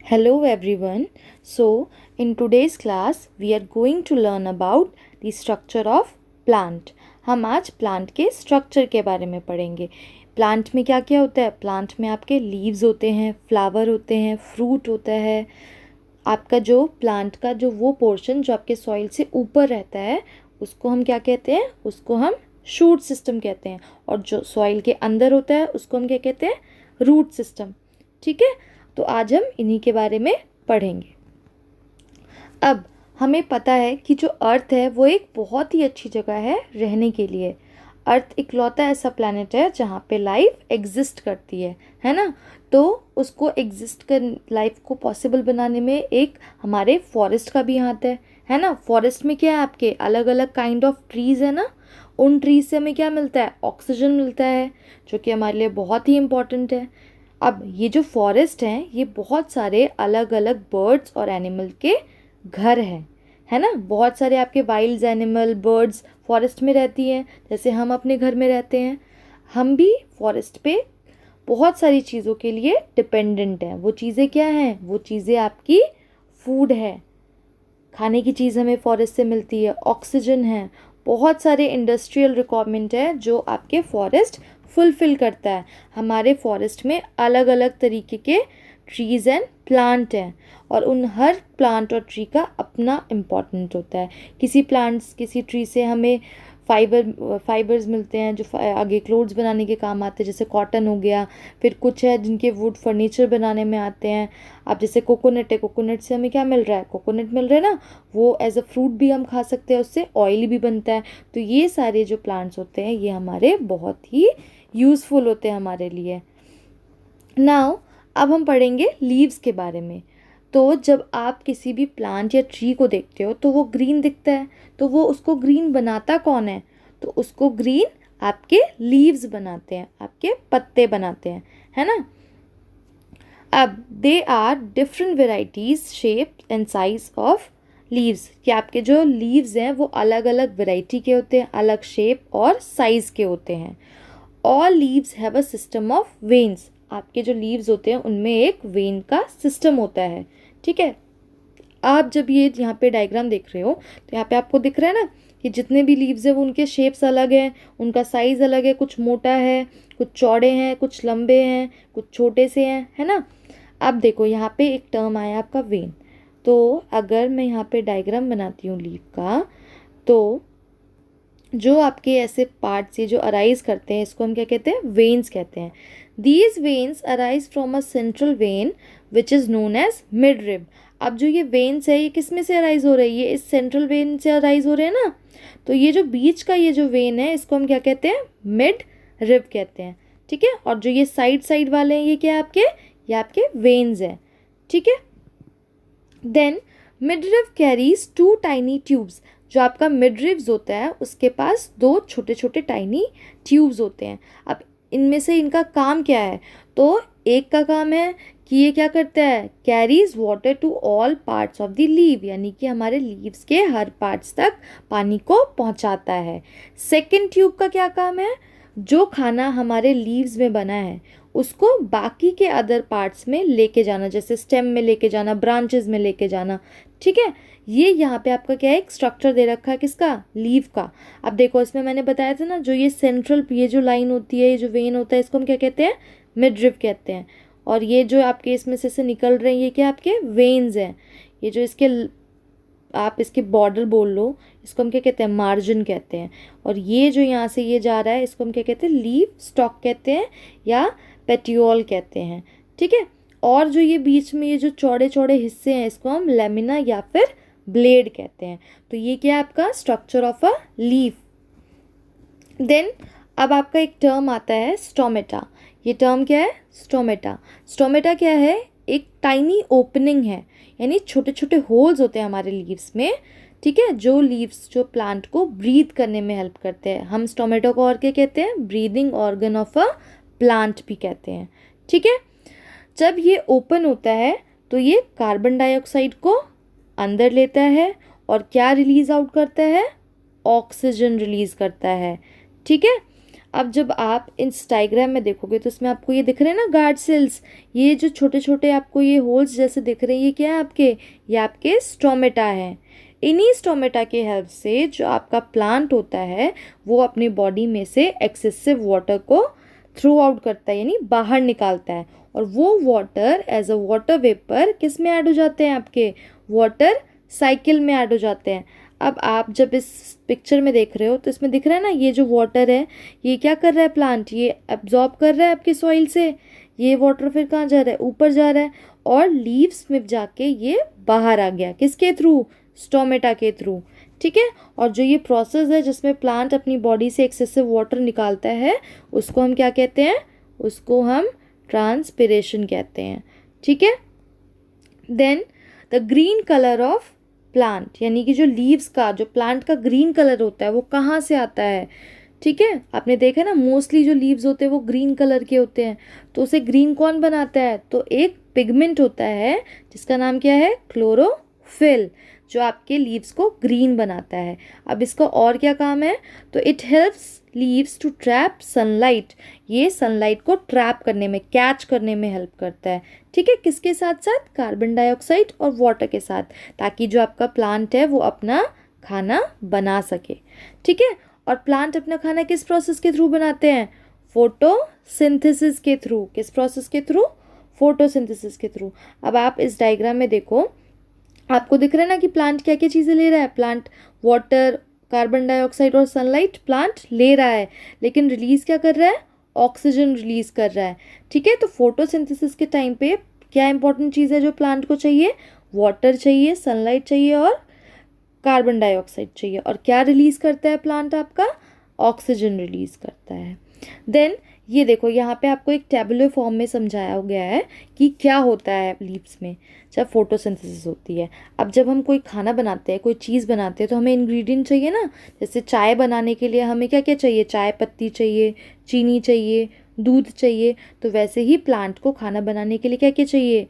Hello everyone. So, in today's class, we are going to learn about the structure of plant. हम आज plant के structure के बारे में पढ़ेंगे. प्लांट में क्या क्या होता है? प्लांट में आपके लीव्स होते हैं, फ्लावर होते हैं, फ्रूट होता है. आपका जो प्लांट का जो वो पोर्शन जो आपके सॉइल से ऊपर रहता है, उसको हम क्या कहते हैं? उसको हम शूट सिस्टम कहते हैं. और जो सॉइल के अंदर होता है उसको हम क्या कहते हैं? Root system. ठीक है, तो आज हम इन्हीं के बारे में पढ़ेंगे. अब हमें पता है कि जो अर्थ है वो एक बहुत ही अच्छी जगह है रहने के लिए. अर्थ इकलौता ऐसा प्लैनेट है जहाँ पे लाइफ एग्जिस्ट करती है ना. तो उसको एग्जिस्ट कर लाइफ को पॉसिबल बनाने में एक हमारे फॉरेस्ट का भी हाथ है ना. फॉरेस्ट में क्या है? आपके अलग अलग काइंड ऑफ ट्रीज़ है ना. उन ट्रीज से हमें क्या मिलता है? ऑक्सीजन मिलता है, जो कि हमारे लिए बहुत ही इम्पॉर्टेंट है. अब ये जो फॉरेस्ट हैं ये बहुत सारे अलग अलग बर्ड्स और एनिमल के घर हैं, है ना. बहुत सारे आपके वाइल्ड एनिमल बर्ड्स फॉरेस्ट में रहती हैं, जैसे हम अपने घर में रहते हैं. हम भी फॉरेस्ट पे बहुत सारी चीज़ों के लिए डिपेंडेंट हैं. वो चीज़ें क्या हैं? वो चीज़ें आपकी फूड है, खाने की चीज़ हमें फॉरेस्ट से मिलती है, ऑक्सीजन है, बहुत सारे इंडस्ट्रियल रिक्वायरमेंट है जो आपके फॉरेस्ट फुलफ़िल करता है. हमारे फॉरेस्ट में अलग अलग तरीके के ट्रीज़ एंड प्लांट हैं और उन हर प्लांट और ट्री का अपना इम्पोर्टेंट होता है. किसी ट्री से हमें फाइबर्स मिलते हैं जो आगे क्लोथ्स बनाने के काम आते हैं, जैसे कॉटन हो गया. फिर कुछ है जिनके वुड फर्नीचर बनाने में आते हैं. अब जैसे कोकोनट है, कोकोनट से हमें क्या मिल रहा है? कोकोनट मिल रहा है ना. वो एज अ फ्रूट भी हम खा सकते हैं, उससे ऑयल भी बनता है. तो ये सारे जो प्लांट्स होते हैं ये हमारे बहुत ही यूज़फुल होते हैं हमारे लिए. नाउ अब हम पढ़ेंगे लीव्स के बारे में. तो जब आप किसी भी प्लांट या ट्री को देखते हो तो वो ग्रीन दिखता है. तो वो उसको ग्रीन बनाता कौन है? तो उसको ग्रीन आपके लीव्स बनाते हैं, आपके पत्ते बनाते हैं, है ना. अब they are different varieties, shape and size of leaves. कि आपके जो लीव्स हैं वो अलग अलग वेराइटी के होते हैं, अलग शेप और साइज़ के होते हैं. All leaves have a system of veins. आपके जो लीव्स होते हैं उनमें एक वेन का सिस्टम होता है. ठीक है, आप जब ये यहाँ पे डायग्राम देख रहे हो तो यहाँ पे आपको दिख रहा है ना कि जितने भी लीव्स हैं वो उनके शेप्स अलग हैं, उनका साइज़ अलग है. कुछ मोटा है, कुछ चौड़े हैं, कुछ लंबे हैं, कुछ छोटे से हैं, है ना. अब देखो यहाँ पे एक टर्म आया आपका वेन. तो अगर मैं यहाँ पे डायग्राम बनाती हूँ लीव का, तो जो आपके ऐसे पार्ट्स ये जो अराइज करते हैं इसको हम क्या कहते हैं? वेन्स कहते हैं. These veins arise from a central vein which is known as mid rib. अब जो ये वेन्स है ये किस में से अराइज हो रही है? इस सेंट्रल वेन से अराइज हो रहे हैं ना. तो ये जो बीच का ये जो वेन है इसको हम क्या कहते हैं? मिड रिब कहते हैं. ठीक है, और जो ये साइड साइड वाले हैं ये क्या है आपके? ये आपके वेन्स हैं. ठीक है. Then midrib carries to tiny tubes. जो आपका मिडरिव्स होता है उसके पास दो छोटे छोटे टाइनी ट्यूब्स होते हैं. अब इनमें से इनका काम क्या है? तो एक का काम है कि ये क्या करता है? Carries water to all parts of the leaf, यानी कि हमारे लीव्स के हर पार्ट्स तक पानी को पहुंचाता है. सेकंड ट्यूब का क्या काम है? जो खाना हमारे लीव्स में बना है उसको बाकी के अदर पार्ट्स में लेके जाना, जैसे स्टेम में लेके जाना, ब्रांचेस में लेके जाना. ठीक है, ये यहाँ पे आपका क्या है? एक स्ट्रक्चर दे रखा है किसका? लीव का. अब देखो इसमें मैंने बताया था ना, जो ये सेंट्रल ये जो लाइन होती है, ये जो वेन होता है इसको हम क्या कहते हैं? मिडरिव कहते हैं. और ये जो आपके इसमें से निकल रहे हैं ये क्या आपके? वेन्स हैं. ये जो इसके आप इसके बॉर्डर बोल लो, इसको हम क्या कहते हैं? मार्जिन कहते हैं. और ये जो यहाँ से ये जा रहा है इसको हम क्या कहते हैं? लीव स्टॉक कहते हैं या पेटियोल कहते हैं. ठीक है, और जो ये बीच में ये जो चौड़े चौड़े हिस्से हैं इसको हम लेमिना या फिर ब्लेड कहते हैं. तो ये क्या है आपका? Structure of a leaf. Then अब आपका एक टर्म आता है स्टोमेटा. ये टर्म क्या है? स्टोमेटा. स्टोमेटा क्या है? एक टाइनी ओपनिंग है, यानी छोटे छोटे होल्स होते हैं हमारे लीव्स में. ठीक है, जो लीव्स जो प्लांट को ब्रीथ करने में हेल्प करते हैं. हम स्टोमेटो को और क्या कहते हैं? Breathing organ of a plant भी कहते हैं. ठीक है, जब ये ओपन होता है तो ये कार्बन डाइऑक्साइड को अंदर लेता है और क्या रिलीज आउट करता है? ऑक्सीजन रिलीज करता है. ठीक है, अब जब आप इस डायग्राम में देखोगे तो इसमें आपको ये दिख रहे हैं ना गार्ड सेल्स, ये जो छोटे छोटे आपको ये होल्स जैसे दिख रहे हैं, ये क्या है आपके, ये आपके स्टोमेटा है। इन्हीं स्टोमेटा के हेल्प से जो आपका प्लांट होता है वो अपनी बॉडी में से एक्सेसिव वाटर को थ्रू आउट करता है, यानी बाहर निकालता है, और वो water as a water vapour किस में ऐड हो जाते हैं, आपके वाटर साइकिल में ऐड हो जाते हैं। अब आप जब इस पिक्चर में देख रहे हो तो इसमें दिख रहा है ना, ये जो वाटर है ये क्या कर रहा है, प्लांट ये एब्जॉर्ब कर रहा है आपके सॉइल से, ये वाटर फिर कहाँ जा रहा है, ऊपर जा रहा है, और लीव्स में जाके ये बाहर आ गया, किसके थ्रू, स्टोमेटा के थ्रू, ठीक है। और जो ये प्रोसेस है जिसमें प्लांट अपनी बॉडी से एक्सेसिव वाटर निकालता है उसको हम क्या कहते हैं, उसको हम ट्रांसपिरेशन कहते हैं, ठीक है। Then the green colour of plant, यानी कि जो लीव्स का, जो प्लांट का ग्रीन कलर होता है वो कहाँ से आता है, ठीक है। आपने देखा ना मोस्टली जो लीव्स होते हैं वो ग्रीन कलर के होते हैं, तो उसे ग्रीन कौन बनाता है, तो एक पिगमेंट होता है जिसका नाम क्या है, क्लोरोफिल, जो आपके लीव्स को ग्रीन बनाता है। अब इसका और क्या काम है, तो it helps leaves to trap sunlight, ये सनलाइट को ट्रैप करने में, कैच करने में हेल्प करता है, ठीक है। किसके साथ साथ, कार्बन डाइऑक्साइड और वाटर के साथ, ताकि जो आपका प्लांट है वो अपना खाना बना सके, ठीक है। और प्लांट अपना खाना किस प्रोसेस के थ्रू बनाते हैं, फोटोसिंथेसिस के थ्रू, किस प्रोसेस के थ्रू, फोटोसिंथेसिस के थ्रू। अब आप इस डायग्राम में देखो, आपको दिख रहा है ना कि प्लांट क्या क्या चीज़ें ले रहा है, प्लांट वाटर, कार्बन डाइऑक्साइड और सनलाइट प्लांट ले रहा है, लेकिन रिलीज़ क्या कर रहा है, ऑक्सीजन रिलीज़ कर रहा है, ठीक है। तो फोटोसिंथेसिस के टाइम पे क्या इंपॉर्टेंट चीज़ है जो प्लांट को चाहिए, वाटर चाहिए, सनलाइट चाहिए और कार्बन डाइऑक्साइड चाहिए, और क्या रिलीज़ करता है प्लांट आपका, ऑक्सीजन रिलीज़ करता है। देन ये देखो यहाँ पे आपको एक टेबुलर फॉर्म में समझाया गया है कि क्या होता है लीव्स में जब फोटोसिंथेसिस होती है। अब जब हम कोई खाना बनाते हैं, कोई चीज़ बनाते हैं, तो हमें इंग्रेडिएंट चाहिए ना, जैसे चाय बनाने के लिए हमें क्या क्या चाहिए, चाय पत्ती चाहिए, चीनी चाहिए, दूध चाहिए, तो वैसे ही प्लांट को खाना बनाने के लिए क्या क्या चाहिए,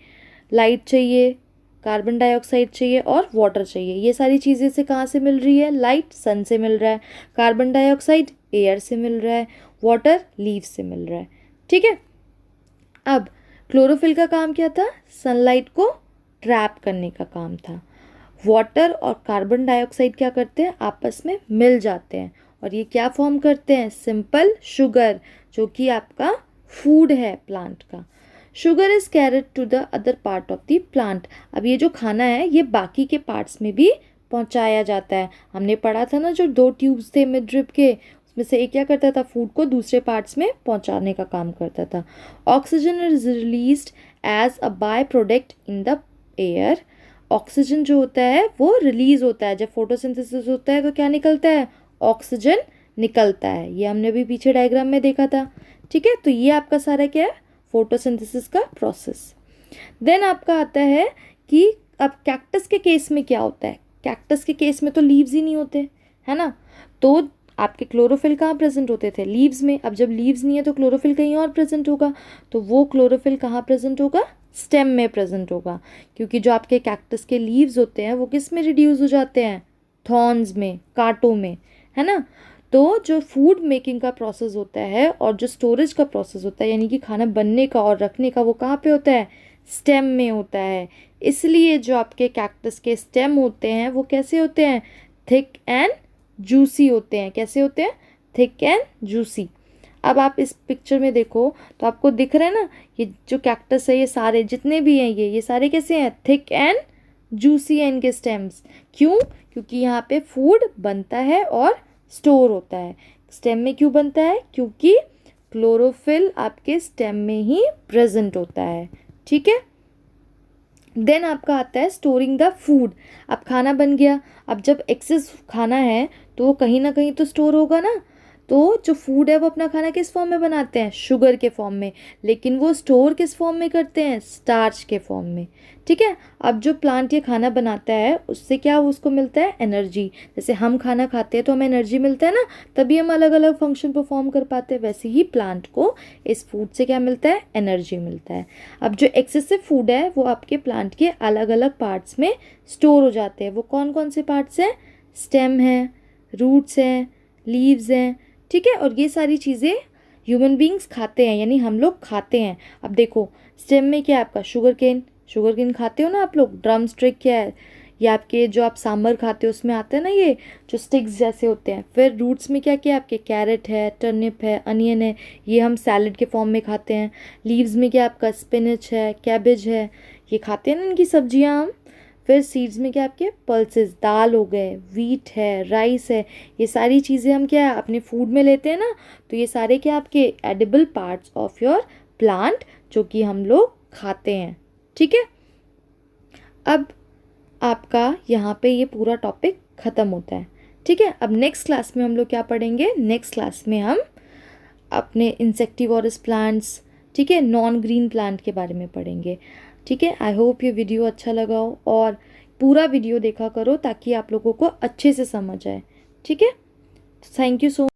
लाइट चाहिए, कार्बन डाइऑक्साइड चाहिए और वाटर चाहिए। ये सारी चीज़ें से कहाँ से मिल रही है, लाइट सन से मिल रहा है, कार्बन डाइऑक्साइड एयर से मिल रहा है, वाटर लीव से मिल रहा है, ठीक है। अब क्लोरोफिल का काम क्या था, सनलाइट को ट्रैप करने का काम था। वाटर और कार्बन डाइऑक्साइड क्या करते हैं, आपस में मिल जाते हैं और ये क्या फॉर्म करते हैं, सिंपल शुगर, जो कि आपका फूड है प्लांट का। Sugar is carried to the other part of the plant. अब ये जो खाना है ये बाकी के पार्ट्स में भी पहुंचाया जाता है। हमने पढ़ा था ना, जो 2 ट्यूब्स थे मिडरिब के, उसमें से एक क्या करता था, फूड को दूसरे पार्ट्स में पहुंचाने का काम करता था। Oxygen is released as a by product in the air. Oxygen जो होता है वो रिलीज होता है, जब फोटोसिंथेसिस होता है तो क्या निकलता है, ऑक्सीजन निकलता है। ये हमने अभी पीछे डायग्राम में देखा था, ठीक है। तो ये आपका सारा क्या है, फोटोसिंथेसिस का प्रोसेस। देन आपका आता है कि अब कैक्टस के केस में क्या होता है, कैक्टस के केस में तो लीव्स ही नहीं होते, है ना, तो आपके क्लोरोफिल कहाँ प्रेजेंट होते थे, लीव्स में। अब जब लीव्स नहीं है तो क्लोरोफिल कहीं और प्रेजेंट होगा, तो वो क्लोरोफिल कहाँ प्रेजेंट होगा, स्टेम में प्रेजेंट होगा, क्योंकि जो आपके कैक्टस के लीव्स होते हैं वो किस में रिड्यूस हो जाते हैं, थॉर्न्स में, कांटों में, है ना। तो जो फूड मेकिंग का प्रोसेस होता है और जो स्टोरेज का प्रोसेस होता है, यानी कि खाना बनने का और रखने का, वो कहाँ पे होता है, स्टेम में होता है। इसलिए जो आपके कैक्टस के स्टेम होते हैं वो कैसे होते हैं, थिक एंड जूसी होते हैं। कैसे होते हैं, थिक एंड जूसी। अब आप इस पिक्चर में देखो तो आपको दिख रहा है ना, ये जो कैक्टस है, ये सारे जितने भी हैं ये सारे कैसे हैं, थिक एंड जूसी हैं इनके स्टेम्स। क्यों, क्योंकि यहाँ पे फूड बनता है और स्टोर होता है। स्टेम में क्यों बनता है, क्योंकि क्लोरोफिल आपके स्टेम में ही प्रेजेंट होता है, ठीक है। देन आपका आता है स्टोरिंग द फूड। अब खाना बन गया, अब जब एक्सेस खाना है तो वो कहीं ना कहीं तो स्टोर होगा ना, तो जो फूड है वो अपना खाना किस फॉर्म में बनाते हैं, शुगर के फॉर्म में, लेकिन वो स्टोर किस फॉर्म में करते हैं, स्टार्च के फॉर्म में, ठीक है। अब जो प्लांट ये खाना बनाता है उससे क्या उसको मिलता है, एनर्जी। जैसे हम खाना खाते हैं तो हमें एनर्जी मिलता है ना, तभी हम अलग अलग फंक्शन परफॉर्म कर पाते हैं, वैसे ही प्लांट को इस फूड से क्या मिलता है, एनर्जी मिलता है। अब जो एक्सेसिव फूड है वो आपके प्लांट के अलग अलग पार्ट्स में स्टोर हो जाते हैं। वो कौन कौन से पार्ट्स हैं, स्टेम है, रूट्स हैं, लीव्स हैं, ठीक है। और ये सारी चीज़ें ह्यूमन बींग्स खाते हैं, यानी हम लोग खाते हैं। अब देखो स्टेम में क्या है आपका, शुगर केन खाते हो ना आप लोग। ड्रम स्टिक क्या है, ये आपके जो आप सांभर खाते हो उसमें आते हैं ना, ये जो स्टिक्स जैसे होते हैं। फिर रूट्स में क्या क्या है आपके, कैरेट है, टर्निप है, अनियन है, ये हम सैलड के फॉर्म में खाते हैं। लीव्स में क्या आपका, स्पिनच है, कैबेज है, ये खाते हैं ना इनकी सब्जियां हम। फिर सीड्स में क्या आपके, पल्सेस, दाल हो गए, वीट है, राइस है, ये सारी चीज़ें हम क्या है अपने फूड में लेते हैं ना। तो ये सारे क्या आपके edible parts of your plant जो कि हम लोग खाते हैं। ठीक है। अब आपका यहाँ पे ये पूरा टॉपिक ख़त्म होता है। ठीक है। अब नेक्स्ट क्लास में हम लोग क्या पढ़ेंगे, नेक्स्ट क्लास में हम अपने इंसेक्टिवोरस प्लांट्स, ठीक है, नॉन ग्रीन प्लांट के बारे में पढ़ेंगे। ठीक है। आई होप ये वीडियो अच्छा लगा हो और पूरा वीडियो देखा करो ताकि आप लोगों को अच्छे से समझ आए। ठीक है। Thank you so